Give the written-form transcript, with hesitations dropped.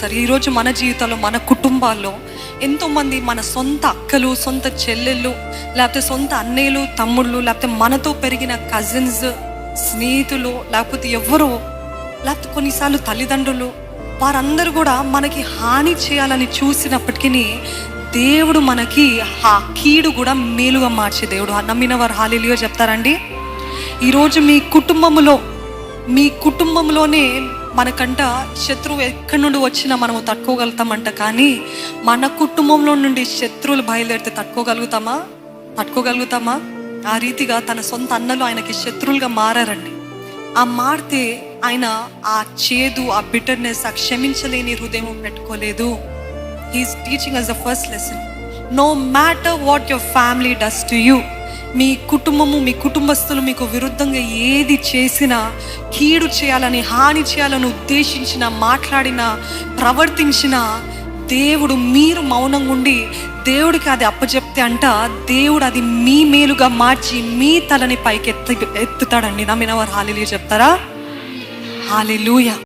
ఒకసారి. ఈరోజు మన జీవితంలో, మన కుటుంబాల్లో ఎంతోమంది మన సొంత అక్కలు, సొంత చెల్లెళ్ళు, లేకపోతే సొంత అన్నయ్యలు, తమ్ముళ్ళు, లేకపోతే మనతో పెరిగిన కజిన్స్, స్నేహితులు, లేకపోతే ఎవరో, లేకపోతే కొన్నిసార్లు తల్లిదండ్రులు, వారందరూ కూడా మనకి హాని చేయాలని చూసినప్పటికీ దేవుడు మనకి ఆ కీడు కూడా మేలుగా మార్చే దేవుడు. నమ్మిన వారు హల్లెలూయా చెప్తారండి. ఈరోజు మీ కుటుంబంలోనే మనకంట శత్రువు ఎక్కడి నుండి వచ్చినా మనము తట్టుకోగలుగుతామంట. కానీ మన కుటుంబంలో నుండి శత్రువులు బయలుదేరితే తట్టుకోగలుగుతామా? ఆ రీతిగా తన సొంత అన్నలు ఆయనకి శత్రువులుగా మారారండి. ఆ మారితే ఆయన ఆ చేదు, ఆ బిటర్నెస్, ఆ క్షమించలేని హృదయం పెట్టుకోలేదు. He's teaching us the first lesson. No matter what your family does to you, మీ కుటుంబము, మీ కుటుంబస్తులు మీకు విరుద్ధంగా ఏది చేసినా, కీడు చేయాలని, హాని చేయాలని ఉద్దేశించిన, మాట్లాడిన, ప్రవర్తించిన, దేవుడు మీరు మౌనంగా ఉండి దేవుడికి అది అప్పచెప్తే అంట, దేవుడు అది మీ మేలుగా మార్చి మీ తలని పైకి ఎత్తుతాడండి. నమ్మిన వారు హల్లెలూయా చెప్తారా? హల్లెలూయా.